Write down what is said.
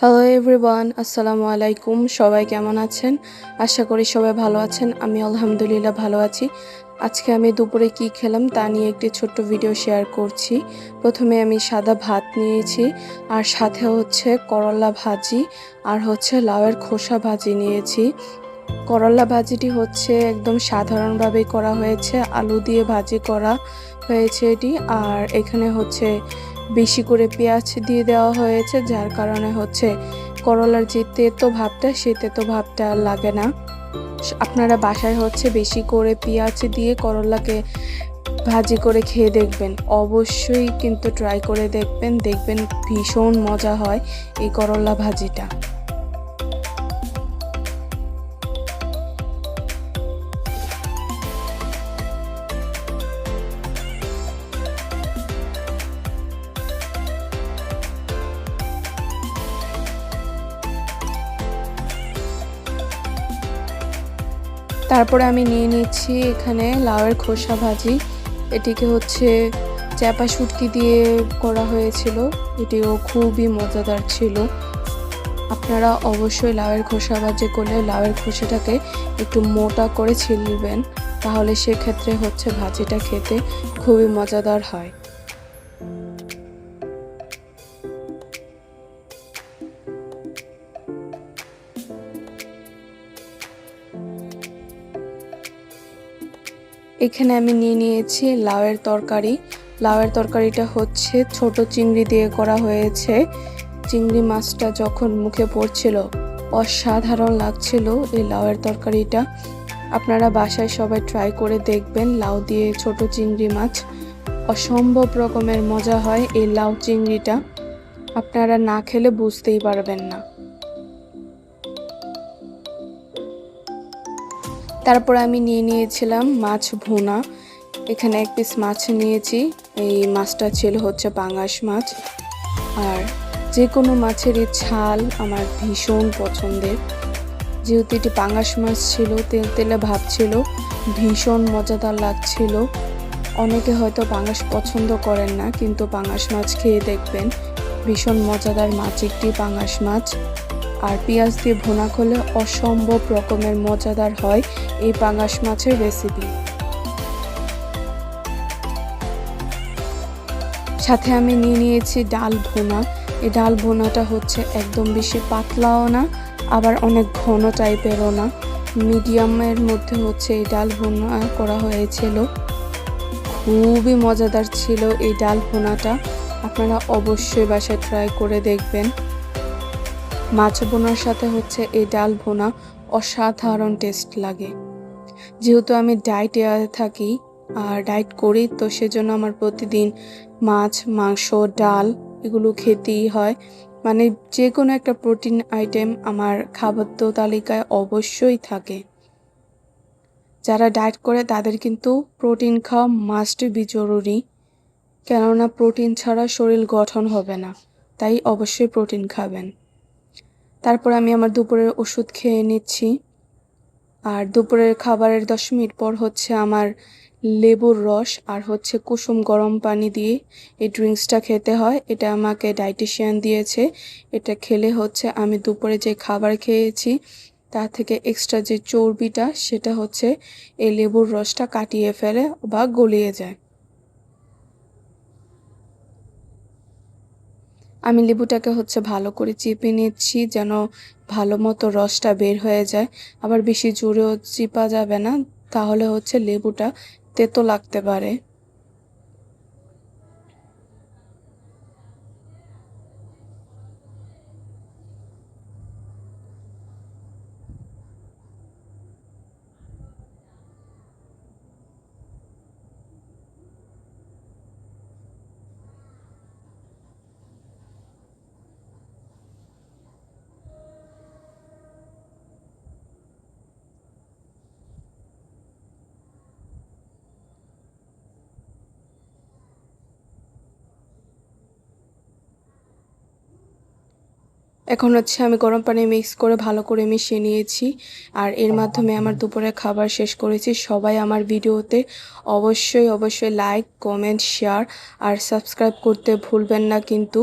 Hello everyone, আসসালামু আলাইকুম। সবাই কেমন আছেন? আশা করি সবাই ভালো আছেন। আমি আলহামদুলিল্লাহ ভালো আছি। আজকে আমি দুপুরে কি খেলাম তা নিয়ে একটি ছোট্ট ভিডিও শেয়ার করছি। প্রথমে আমি সাদা ভাত নিয়েছি, আর সাথে হচ্ছে করলা ভাজি, আর হচ্ছে লাউয়ের খোসা ভাজি নিয়েছি। করলা ভাজিটি হচ্ছে একদম সাধারণভাবেই করা হয়েছে, আলু দিয়ে ভাজি করা হয়েছে এটি। আর এখানে হচ্ছে বেশি করে পেঁয়াজ দিয়ে দেওয়া হয়েছে, যার কারণে হচ্ছে করলার যে তেতো ভাবটা সেই তেতো ভাবটা আর লাগে না। আপনারা বাসায় হচ্ছে বেশি করে পেঁয়াজ দিয়ে করলাকে ভাজি করে খেয়ে দেখবেন, অবশ্যই কিন্তু ট্রাই করে দেখবেন, দেখবেন ভীষণ মজা হয় এই করলা ভাজিটা। তারপরে আমি নিয়ে নিচ্ছি এখানে লাউয়ের খোসা ভাজি। এটিকে হচ্ছে চ্যাপা শুটকি দিয়ে করা হয়েছিল, এটিও খুবই মজাদার ছিল। আপনারা অবশ্যই লাউয়ের খোসা ভাজি করলে লাউয়ের খোসাটাকে একটু মোটা করে ছিলবেন, তাহলে সেক্ষেত্রে হচ্ছে ভাজিটা খেতে খুবই মজাদার হয়। এখানে আমি নিয়ে নিয়েছি লাউয়ের তরকারি। লাউয়ের তরকারিটা হচ্ছে ছোট চিংড়ি দিয়ে করা হয়েছে। চিংড়ি মাছটা যখন মুখে পড়ছিল অসাধারণ লাগছিল এই লাউয়ের তরকারিটা। আপনারা বাসায় সবাই ট্রাই করে দেখবেন, লাউ দিয়ে ছোট চিংড়ি মাছ অসম্ভব রকমের মজা হয় এই লাউ চিংড়িটা, আপনারা না খেলে বুঝতেই পারবেন না। তারপর আমি নিয়ে নিয়েছিলাম মাছ ভুনা। এখানে এক পিস মাছ নিয়েছি, এই মাছটা ছিল হচ্ছে পাঙ্গাস মাছ। আর যে কোনো মাছেরই ছাল আমার ভীষণ পছন্দের, যেহেতু এটি পাঙ্গাস মাছ ছিল, তেল তেলে ভাব ছিল, ভীষণ মজাদার লাগছিল। অনেকে হয়তো পাঙ্গাস পছন্দ করেন না, কিন্তু পাঙ্গাস মাছ খেয়ে দেখবেন ভীষণ মজাদার মাছ একটি পাঙ্গাস মাছ। আর পেঁয়াজ দিয়ে ভুনা করলে অসম্ভব রকমের মজাদার হয় এই পাঙ্গাস মাছের রেসিপি। সাথে আমি নিয়ে নিয়েছি ডাল ভুনা। এই ডাল ভুনাটা হচ্ছে একদম বেশি পাতলাও না, আবার অনেক ঘন টাইপেরও না, মিডিয়ামের মধ্যে হচ্ছে এই ডাল ভুনা করা হয়েছিল। খুবই মজাদার ছিল এই ডাল ভুনাটা, আপনারা অবশ্যই বাসায় ট্রাই করে দেখবেন। মাছ ভুনার সাথে হচ্ছে এই ডাল ভুনা অসাধারণ টেস্ট লাগে। যেহেতু আমি ডায়েটে থাকি আর ডায়েট করি, তো সেজন্য আমার প্রতিদিন মাছ, মাংস, ডাল এগুলো খেতেই হয়। মানে যে কোনো একটা প্রোটিন আইটেম আমার খাদ্য তালিকায় অবশ্যই থাকে। যারা ডায়েট করে তাদের কিন্তু প্রোটিন খাওয়া মাস্ট বি জরুরি, কেননা প্রোটিন ছাড়া শরীর গঠন হবে না, তাই অবশ্যই প্রোটিন খাবেন। তারপর আমি আমার দুপুরের ওষুধ খেয়ে নিচ্ছি। আর দুপুরের খাবারের 10 মিনিট পর হচ্ছে আমার লেবুর রস আর হচ্ছে কুসুম গরম পানি দিয়ে এই ড্রিঙ্কসটা খেতে হয়। এটা আমাকে ডায়েটিশিয়ান দিয়েছে। এটা খেলে হচ্ছে আমি দুপুরে যে খাবার খেয়েছি তার থেকে এক্সট্রা যে চর্বিটা সেটা হচ্ছে এই লেবুর রসটা কাটিয়ে ফেলে বা গলিয়ে যায়। আমি লেবুটাকে হচ্ছে ভালো করে চিপে নিচ্ছি, যেন ভালো মতো রসটা বের হয়ে যায়। আবার বেশি জোরেও চিপা যাবে না, তাহলে হচ্ছে লেবুটা তেতো লাগতে পারে। এখন হচ্ছে আমি গরম পানি মিক্স করে ভালো করে মিশিয়ে নিয়েছি, আর এর মাধ্যমে আমার দুপুরের খাবার শেষ করেছি। সবাই আমার ভিডিওতে অবশ্যই অবশ্যই লাইক, কমেন্ট, শেয়ার আর সাবস্ক্রাইব করতে ভুলবেন না কিন্তু।